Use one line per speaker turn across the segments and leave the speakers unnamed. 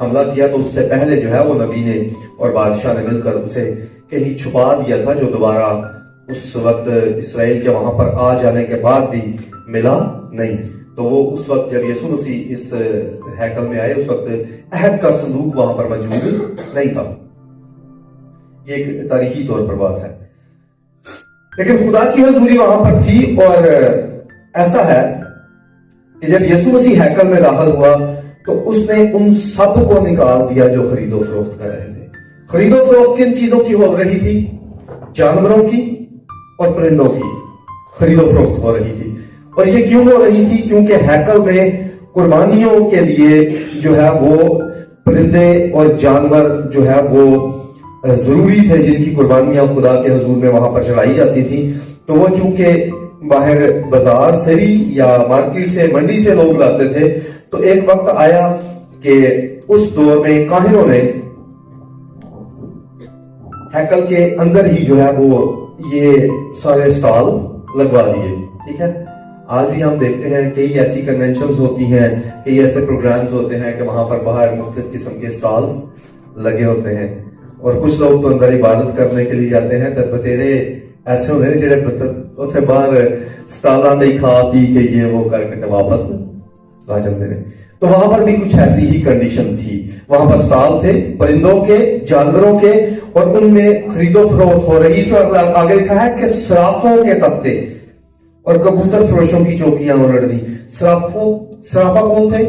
حملہ کیا تو اس سے پہلے جو ہے وہ نبی نے اور بادشاہ نے مل کر اسے کہیں چھپا دیا تھا، جو دوبارہ اس وقت اسرائیل کے وہاں پر آ جانے کے بعد بھی ملا نہیں۔ تو وہ اس وقت جب یسوع مسیح اس ہیکل میں آئے، اس وقت عہد کا صندوق وہاں پر موجود نہیں تھا۔ یہ ایک تاریخی طور پر بات ہے، لیکن خدا کی حضوری وہاں پر تھی۔ اور ایسا ہے کہ جب یسوع مسیح ہیکل میں داخل ہوا تو اس نے ان سب کو نکال دیا جو خرید و فروخت کر رہے تھے۔ خرید و فروخت کن چیزوں کی ہو رہی تھی؟ جانوروں کی اور پرندوں کی خرید و فروخت ہو رہی تھی۔ اور یہ کیوں ہو رہی تھی؟ کیونکہ ہیکل میں قربانیوں کے لیے جو ہے وہ پرندے اور جانور جو ہے وہ ضروری تھے، جن کی قربانیاں خدا کے حضور میں وہاں پر چڑھائی جاتی تھیں۔ تو وہ چونکہ باہر بازار سے بھی یا مارکیٹ سے، منڈی سے لوگ لاتے تھے، تو ایک وقت آیا کہ اس دور میں کاہنوں نے ہیکل کے اندر ہی جو ہے وہ یہ سارے سٹال لگوا دیے۔ ٹھیک ہے، آج بھی ہم دیکھتے ہیں کئی ایسی کنونشنز ہوتی ہیں، کئی ایسے پروگرامز ہوتے ہیں کہ وہاں پر باہر مختلف قسم کے سٹالز لگے ہوتے ہیں، اور کچھ لوگ تو اندر عبادت کرنے کے لیے جاتے ہیں، تو بتیرے ایسے ہوتے ہیں جڑے اتنے باہر سٹالاں دے کھا پی کے یہ وہ کر کے واپس آ جاتے ہیں۔ تو وہاں پر بھی کچھ ایسی ہی کنڈیشن تھی، وہاں پر سٹال تھے پرندوں کے، جانوروں کے، اور ان میں خرید و فروخت ہو رہی تھی۔ اور آگے لکھا ہے کہ صرافوں کے تختے اور کبوتر فروشوں کی چوکیاں الٹ دی۔ صرافہ کون تھے؟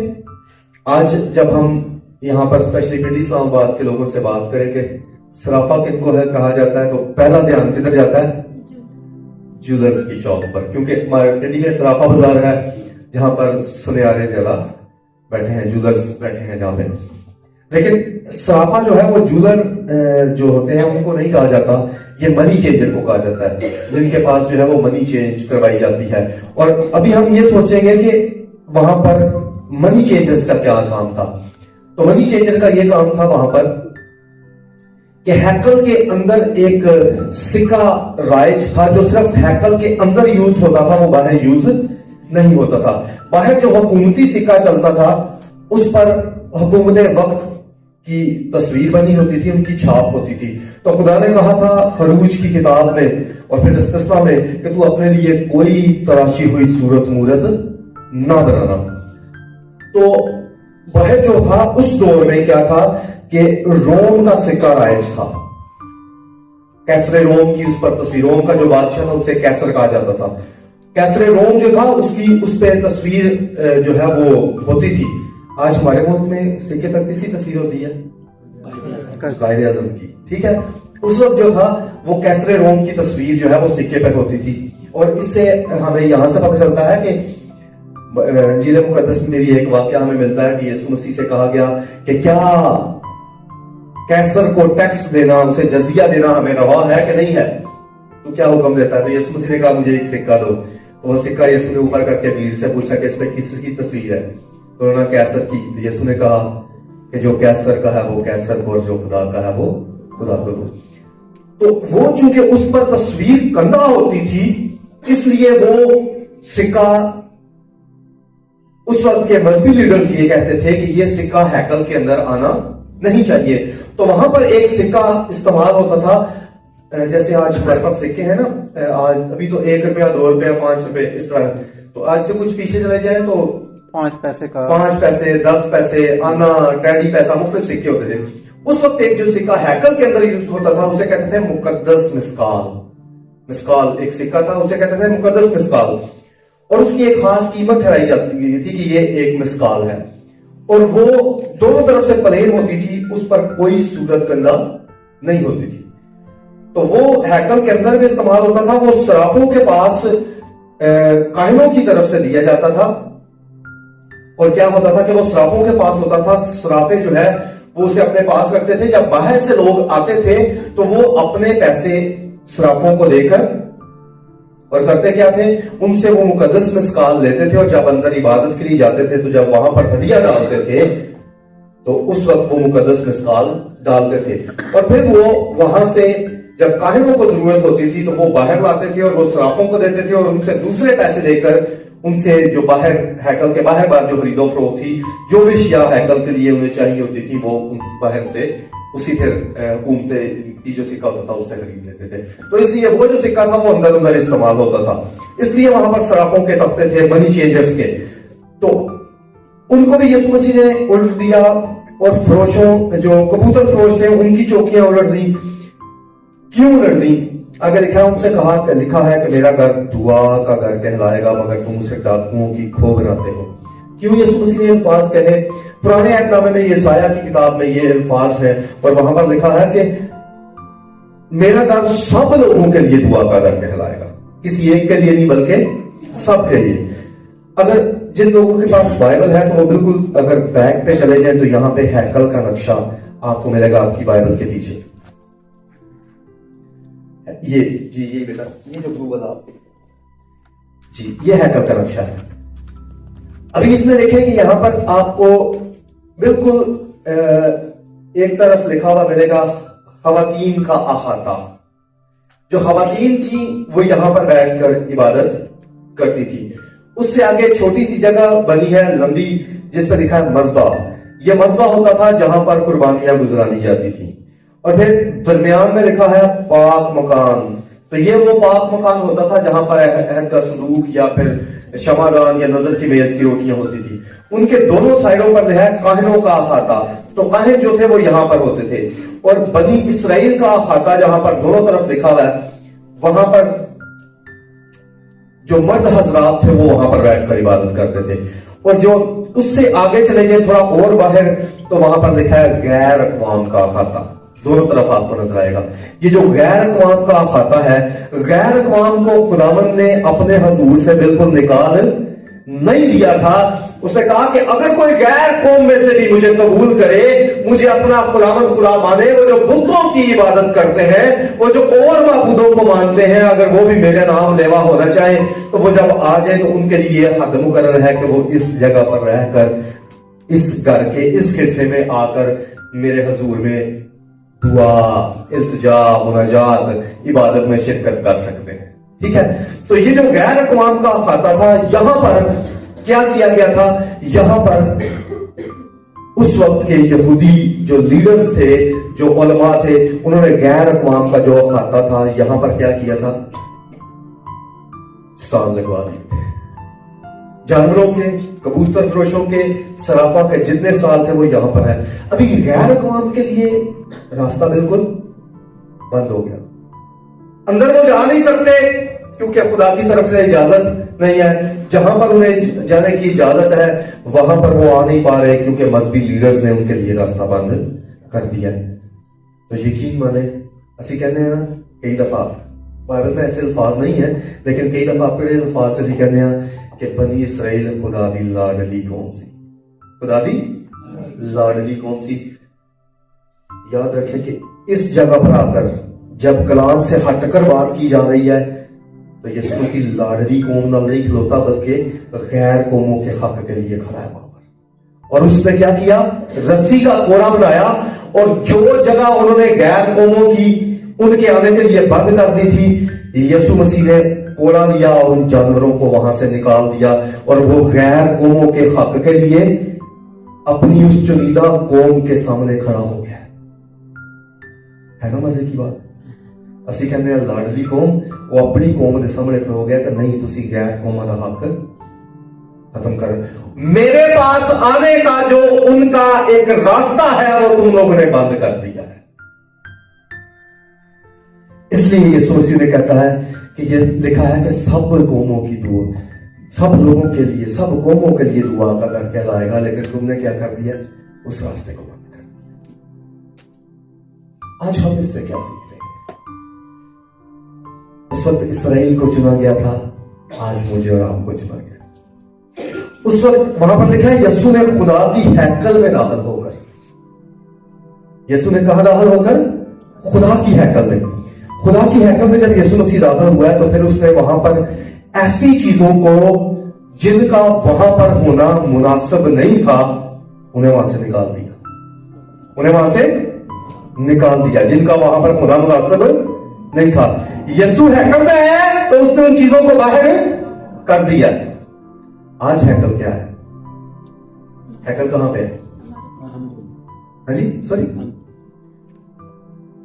آج جب ہم یہاں پر اسپیشلی پنڈی اسلام آباد کے لوگوں سے بات کریں کہ صرافہ کن کو ہے کہا جاتا ہے، تو پہلا دھیان کدھر جاتا ہے؟ جولرز کی شاپ پر، کیونکہ ہمارے پنڈی میں صرافہ بازار ہے جہاں پر سنیارے زیادہ بیٹھے ہیں، جولرز بیٹھے ہیں جہاں پہ۔ لیکن صرافہ جو ہے وہ جولر جو ہوتے ہیں ان کو نہیں کہا جاتا، یہ منی چینجر کو کہا جاتا ہے، جن کے پاس جو ہے وہ منی چینج کروائی جاتی ہے۔ اور ابھی ہم یہ سوچیں گے کہ وہاں پر منی چینجرز کا کیا کام تھا؟ تو منی چینجر کا یہ کام تھا وہاں پر کہ ہیکل کے اندر ایک سکہ رائج تھا جو صرف ہیکل کے اندر یوز ہوتا تھا، وہ باہر یوز نہیں ہوتا تھا۔ باہر جو حکومتی سکہ چلتا تھا اس پر حکومت وقت کی تصویر بنی ہوتی تھی، ان کی چھاپ ہوتی تھی۔ تو خدا نے کہا تھا خروج کی کتاب میں اور پھر استثنا میں کہ تو اپنے لیے کوئی تراشی ہوئی صورت مورت نہ بنانا۔ تو باہر جو تھا اس دور میں کیا تھا کہ روم کا سکہ رائج تھا، کیسر روم کی اس پر تصویر، روم کا جو بادشاہ تھا اسے کیسر کہا جاتا تھا۔ کیسر روم جو تھا اس پہ تصویر جو ہے وہ ہوتی تھی۔ آج ہمارے ملک میں سکے پر کس کی تصویر ہوتی ہے؟ قائد اعظم کی۔ ٹھیک ہے، اس وقت جو تھا وہ کیسر روم کی تصویر جو ہے وہ سکے پر ہوتی تھی۔ اور اس سے ہمیں یہاں سے پتہ چلتا ہے کہ انجیل مقدس میں بھی ایک واقعہ ہمیں ملتا ہے کہ یسوع مسیح سے کہا گیا کہ کیا کیسر کو ٹیکس دینا، اسے جزیہ دینا ہمیں روا ہے کہ نہیں ہے؟ تو کیا حکم دیتا ہے؟ تو یسوع مسیح نے کہا مجھے ایک سکہ دو۔ تو وہ سکہ یسوع نے اوپر کر کے بھیڑ سے پوچھا کہ اس پہ کس کی تصویر ہے؟ تو انہوں نے کیسر کی۔ یسوع نے کہا کہ جو کیسر کا ہے وہ کیسر کو، اور جو خدا کا ہے وہ خدا کو دو۔ تو وہ چونکہ اس پر تصویر کندہ ہوتی تھی، اس لیے وہ سکہ، اس وقت کے مذہبی لیڈرز یہ کہتے تھے کہ یہ سکہ ہیکل کے اندر آنا نہیں چاہیے۔ تو وہاں پر ایک سکہ استعمال ہوتا تھا، جیسے آج ہمارے پاس سکے ہیں نا، آج ابھی تو 1 روپیہ 2 روپیہ 5 روپے اس طرح۔ تو آج سے کچھ پیچھے چلے جائیں تو
5 پیسے کا،
5 پیسے، 10 پیسے، آنا، ٹیڈی پیسہ، مختلف سکے ہوتے تھے۔ اس وقت ایک جو سکہ ہیکل کے اندر یوز ہوتا تھا اسے کہتے تھے مقدس مسکال۔ مسکال ایک سکہ تھا، اسے کہتے تھے مقدس مسکال، اور اس کی ایک خاص قیمت ٹھہرائی جاتی تھی کہ یہ ایک مسکال ہے، اور وہ دونوں طرف سے پلین ہوتی تھی، اس پر کوئی صورت گندہ نہیں ہوتی تھی۔ تو وہ ہیکل کے اندر بھی استعمال ہوتا تھا، وہ صرافوں کے پاس کاہنوں کی طرف سے دیا جاتا تھا۔ اور کیا ہوتا تھا کہ وہ صرافوں کے پاس ہوتا تھا، صرافے جو ہے وہ اسے اپنے پاس رکھتے تھے۔ جب باہر سے لوگ آتے تھے تو وہ اپنے پیسے صرافوں کو دے کر اور کرتے کیا تھے، ان سے وہ مقدس مسکال لیتے تھے، اور جب اندر عبادت کے لیے جاتے تھے تو جب وہاں پر ہدیہ ڈالتے تھے تو اس وقت وہ مقدس مسکال ڈالتے تھے، اور پھر وہ وہاں سے جب کاہنوں کو ضرورت ہوتی تھی تو وہ باہر لاتے تھے اور وہ صرافوں کو دیتے تھے، اور ان سے دوسرے پیسے لے کر ان سے جو باہر ہیکل کے باہر بار جو خرید و فروخت تھی، جو بھی اشیاء ہیکل کے لیے انہیں چاہیے ہوتی تھی، وہ باہر سے اسی پھر حکومتیں کی جو سکہ ہوتا تھا اس سے خرید لیتے تھے. تو اس لیے وہ جو سکہ تھا وہ اندر اندر استعمال ہوتا تھا. اس لیے وہاں پر صرافوں کے تختے تھے، منی چینجرز کے. تو ان کو بھی یسوع مسیح نے الٹ دیا، اور فروشوں جو کبوتر فروش تھے ان کی چوکیاں الٹ دی. کیوں الٹ دی؟ آگے لکھا ان سے لکھا ہے کہ میرا گھر دعا کا گھر کہلائے گا، مگر تم اسے ڈاکوؤں کی کھو بناتے ہو. کیوں یسوع مسیح نے الفاظ کہے؟ پرانے عہد نامے میں یسایہ کی کتاب میں یہ الفاظ ہے، اور وہاں پر لکھا ہے کہ میرا گھر سب لوگوں کے لیے دعا کا گھر کہلائے گا، کسی ایک کے لیے نہیں بلکہ سب کے لیے. اگر جن لوگوں کے پاس بائبل ہے تو وہ بالکل اگر بیک پہ چلے جائیں تو یہاں پہ ہیکل کا نقشہ آپ کو ملے گا آپ کی بائبل کے پیچھے. یہ جی یہ بیٹا یہ جو بلو والا جی یہ ہیکل کا نقشہ ہے. ابھی اس میں دیکھیں کہ یہاں پر آپ کو بالکل ایک طرف لکھا ہوا ملے گا خواتین کا احاطہ. جو خواتین تھیں وہ یہاں پر بیٹھ کر عبادت کرتی تھی. اس سے آگے چھوٹی سی جگہ بنی ہے لمبی جس پہ لکھا ہے مذبح. یہ مذبح ہوتا تھا جہاں پر قربانیاں گزرانی جاتی تھیں. اور پھر درمیان میں لکھا ہے پاک مکان. تو یہ وہ پاک مکان ہوتا تھا جہاں پر عہد کا صندوق یا پھر شمعدان یا نظر کی میز کی روٹیاں ہوتی تھی. ان کے دونوں سائڈوں پر ہے کاہنوں کا احاطہ. تو کاہن جو تھے وہ یہاں پر ہوتے تھے. اور بنی اسرائیل کا احاطہ جہاں پر دونوں طرف لکھا ہوا ہے وہاں پر جو مرد حضرات تھے وہ وہاں پر بیٹھ کر عبادت کرتے تھے. اور جو اس سے آگے چلے جائیں تھوڑا اور باہر تو وہاں پر لکھا ہے غیر اقوام کا احاطہ. دونوں طرف آپ کو نظر آئے گا. یہ جو غیر اقوام کا احاطہ ہے، غیر اقوام کو خداوند نے اپنے حضور سے بالکل نکال نہیں دیا تھا. اس نے کہا کہ اگر کوئی غیر قوم میں سے بھی مجھے قبول کرے، مجھے اپنا خداوند خدا مانے، وہ جو بتوں کی عبادت کرتے ہیں، وہ جو اور معبودوں کو مانتے ہیں، اگر وہ بھی میرے نام لیوا ہونا چاہیں تو وہ جب آ جائیں تو ان کے لیے یہ حد مقرر ہے کہ وہ اس جگہ پر رہ کر اس گھر کے اس حصے میں آ کر میرے حضور میں دعا، التجا، مناجات، عبادت میں شرکت کر سکتے ہیں. ٹھیک ہے. تو یہ جو غیر اقوام کا احاطہ تھا، یہاں پر کیا کیا گیا تھا؟ یہاں پر اس وقت کے یہودی جو لیڈرز تھے، جو علماء تھے، انہوں نے غیر اقوام کا جو احاطہ تھا یہاں پر کیا کیا تھا؟ سٹال لگوا دیے تھے. جانوروں کے، کبوتر فروشوں کے، صرافہ کے جتنے سٹال تھے وہ یہاں پر ہیں. ابھی غیر اقوام کے لیے راستہ بالکل بند ہو گیا. اندر وہ جا نہیں سکتے کیونکہ خدا کی طرف سے اجازت نہیں ہے. جہاں پر انہیں جانے کی اجازت ہے وہاں پر وہ آ نہیں پا رہے کیونکہ مذہبی لیڈرز نے ان کے لیے راستہ بند کر دیا ہے. تو یقین مانے اسی کہنے ہیں نا کئی دفعہ بائبل میں ایسے الفاظ نہیں ہیں، لیکن کئی دفعہ اپنے الفاظ سے کہنے ہیں کہ بنی اسرائیل خدا دی لاڈلی قوم سی. خدا دی لاڈلی قوم سی. یاد رکھیں کہ اس جگہ پر آ کر جب کلام سے ہٹ کر بات کی جا رہی ہے تو یسوع مسیح لاڈلی قوم نہ نہیں کھلوتا بلکہ غیر قوموں کے حق کے لیے کھڑا ہے وہاں پر. اور اس نے کیا کیا؟ رسی کا کوڑا بنایا، اور جو جگہ انہوں نے غیر قوموں کی ان کے آنے کے لیے بند کر دی تھی، یسوع مسیح نے کوڑا لیا اور ان جانوروں کو وہاں سے نکال دیا، اور وہ غیر قوموں کے حق کے لیے اپنی اس چنیدہ قوم کے سامنے کھڑا ہو گیا. ہے نا مزے کی بات؟ اسی کہنے ہیں لاڈلی قوم وہ اپنی قوم کے سامنے کھڑا ہو گیا کہ نہیں تسی غیر قوم دا حق ختم کر. میرے پاس آنے کا جو ان کا ایک راستہ ہے وہ تم لوگوں نے بند کر دیا ہے. اس لیے یسوع مسیح نے کہتا ہے کہ یہ لکھا ہے کہ سب قوموں کی دعا، سب لوگوں کے لیے، سب قوموں کے لیے دعا کا گھر کہلائے گا، لیکن تم نے کیا کر دیا؟ اس راستے کو بند کر دیا. آج ہم اس سے کیا سیکھتے ہیں؟ اس وقت اسرائیل کو چنا گیا تھا، آج مجھے اور آپ کو چنا گیا. اس وقت وہاں پر لکھا ہے یسوع نے خدا کی ہیکل میں داخل ہو کر، یسوع نے کہاں داخل ہو کر؟ خدا کی ہیکل میں. خدا کی ہیکل میں جب یسوع مسیح داخل ہوا ہے تو پھر اس نے وہاں پر ایسی چیزوں کو جن کا وہاں پر ہونا مناسب نہیں تھا انہیں وہاں سے نکال دیا. انہیں وہاں سے نکال دیا جن کا وہاں پر ہونا مناسب نہیں تھا. یسوع ہیکل میں ہے تو اس نے ان چیزوں کو باہر کر دیا. آج ہیکل کیا ہے؟ ہیکل کہاں پہ ہے؟ ہاں جی سوری،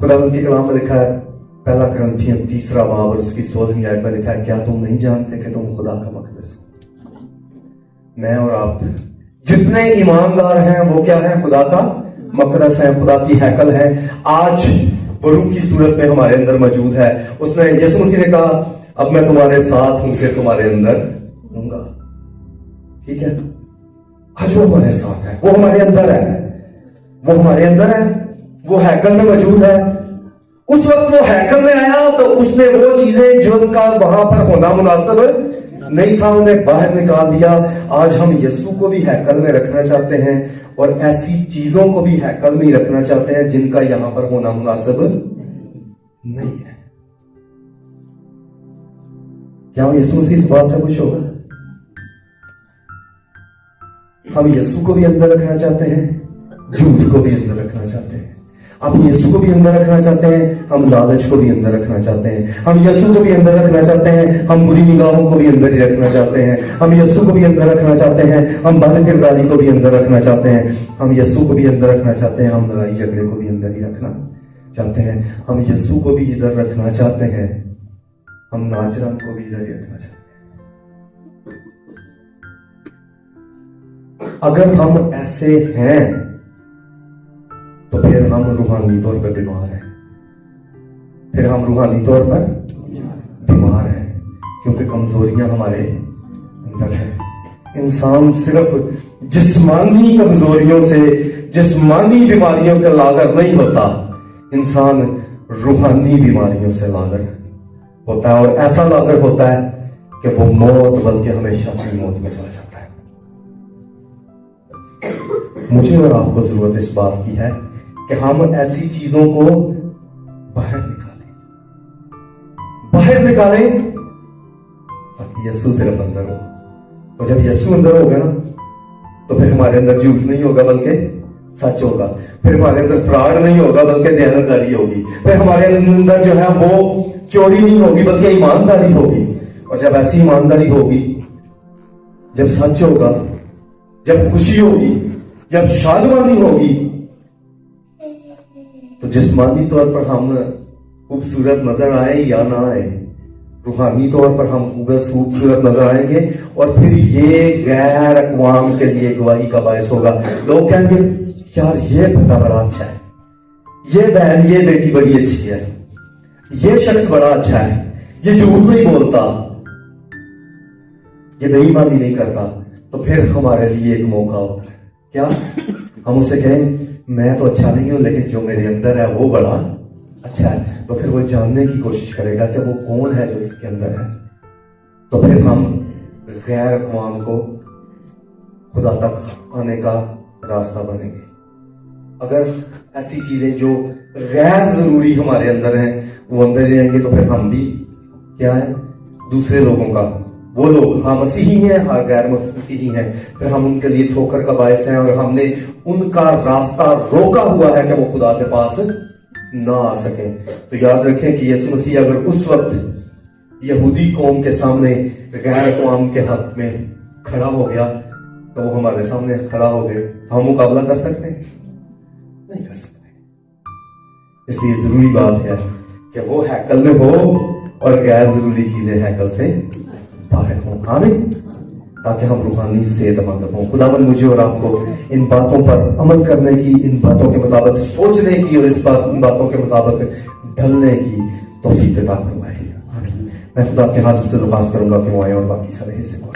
خدا ان کی کلام میں لکھا ہے پہلا کرنتھیوں 3 باب اور اس کی 16 آیت میں لکھا ہے کیا تم نہیں جانتے کہ تم خدا کا مقدس ہو؟ میں اور آپ جتنے ایماندار ہیں وہ کیا ہے؟ خدا کا مقدس ہے، خدا کی ہیکل ہے. آج روح کی صورت میں ہمارے اندر موجود ہے. اس نے یسوع مسیح نے کہا اب میں تمہارے ساتھ ہوں کہ تمہارے اندر ہوں گا. ٹھیک ہے، آج وہ ہمارے ساتھ ہے، وہ ہمارے اندر ہے، وہ ہمارے اندر ہے، وہ ہیکل میں موجود ہے. اس وقت وہ ہیکل میں آیا تو اس نے وہ چیزیں جو ان کا وہاں پر ہونا مناسب نہیں تھا انہیں باہر نکال دیا. آج ہم یسوع کو بھی ہیکل میں رکھنا چاہتے ہیں اور ایسی چیزوں کو بھی ہیکل میں رکھنا چاہتے ہیں جن کا یہاں پر ہونا مناسب نہیں ہے. کیا وہ یسوع مسیح اس بات سے خوش ہوگا؟ ہم یسوع کو بھی اندر رکھنا چاہتے ہیں، جھوٹ کو بھی اندر رکھنا چاہتے ہیں. ہم یسوع کو بھی اندر رکھنا چاہتے ہیں، ہم لالچ کو بھی اندر رکھنا چاہتے ہیں. ہم یسوع کو بھی اندر رکھنا چاہتے ہیں، ہم بری نگاہوں کو بھی اندر ہی رکھنا چاہتے ہیں. ہم یسوع کو بھی اندر رکھنا چاہتے ہیں، ہم بد کرداری کو بھی اندر رکھنا چاہتے ہیں. ہم یسوع کو بھی اندر رکھنا چاہتے ہیں، ہم لڑائی جھگڑے کو بھی اندر ہی رکھنا چاہتے ہیں. ہم یسوع کو بھی ادھر رکھنا چاہتے ہیں، ہم ناچران کو بھی ادھر ہی رکھنا چاہتے ہیں. اگر ہم ایسے ہیں تو پھر ہم روحانی طور پر بیمار ہیں. پھر ہم روحانی طور پر بیمار ہیں کیونکہ کمزوریاں ہمارے اندر ہیں. انسان صرف جسمانی کمزوریوں سے، جسمانی بیماریوں سے لاغر نہیں ہوتا، انسان روحانی بیماریوں سے لاغر ہوتا ہے. اور ایسا لاغر ہوتا ہے کہ وہ موت بلکہ ہمیشہ کی موت میں چلا جاتا ہے. مجھے اور آپ کو ضرورت اس بات کی ہے کہ ہم ایسی چیزوں کو باہر نکالیں تاکہ یسوع صرف اندر ہو. اور جب یسوع اندر ہوگا نا تو پھر ہمارے اندر جھوٹ نہیں ہوگا بلکہ سچ ہوگا. پھر ہمارے اندر فراڈ نہیں ہوگا بلکہ دیانتداری ہوگی. پھر ہمارے اندر جو ہے وہ چوری نہیں ہوگی بلکہ ایمانداری ہوگی. اور جب ایسی ایمانداری ہوگی، جب سچ ہوگا، جب خوشی ہوگی، جب شادمانی ہوگی، تو جسمانی طور پر ہم خوبصورت نظر آئے یا نہ آئے، روحانی طور پر ہم خوبصورت نظر آئیں گے. اور پھر یہ غیر اقوام کے لیے گواہی کا باعث ہوگا. لوگ کہیں گے یار یہ بندہ بڑا اچھا ہے، یہ بہن، یہ بیٹی بڑی اچھی ہے، یہ شخص بڑا اچھا ہے، یہ جھوٹ نہیں بولتا، یہ بے ایمانی نہیں کرتا. تو پھر ہمارے لیے ایک موقع ہوتا ہے کیا ہم اسے کہیں میں تو اچھا نہیں ہوں لیکن جو میرے اندر ہے وہ بڑا اچھا ہے. تو پھر وہ جاننے کی کوشش کرے گا کہ وہ کون ہے جو اس کے اندر ہے. تو پھر ہم غیر اقوام کو خدا تک آنے کا راستہ بنیں گے. اگر ایسی چیزیں جو غیر ضروری ہمارے اندر ہیں وہ اندر رہیں گے تو پھر ہم بھی کیا ہے؟ دوسرے لوگوں کا، وہ لوگ ہاں مسیحی ہیں، ہاں غیر مسیحی ہیں، پھر ہم ان کے لیے ٹھوکر کا باعث ہیں. اور ہم نے ان کا راستہ روکا ہوا ہے کہ وہ خدا کے پاس نہ آ سکیں. تو یاد رکھیں کہ یسوع مسیح اگر اس وقت یہودی قوم کے سامنے غیر اقوام کے حق میں کھڑا ہو گیا تو وہ ہمارے سامنے کھڑا ہو گئے تو ہم مقابلہ کر سکتے ہیں؟ نہیں کر سکتے. اس لیے ضروری بات ہے کہ وہ ہیکل میں ہو اور غیر ضروری چیزیں ہیکل سے باہر ہوں. آمین. تاکہ ہم روحانی صحت مند ہوں. خداوند مجھے اور آپ کو ان باتوں پر عمل کرنے کی، ان باتوں کے مطابق سوچنے کی اور ان باتوں کے مطابق ڈھلنے کی توفیق عطا فرمائے. میں خدا کے ہاتھ سے درخواست کروں گا کہ وہ آئے اور باقی سارے حصے کو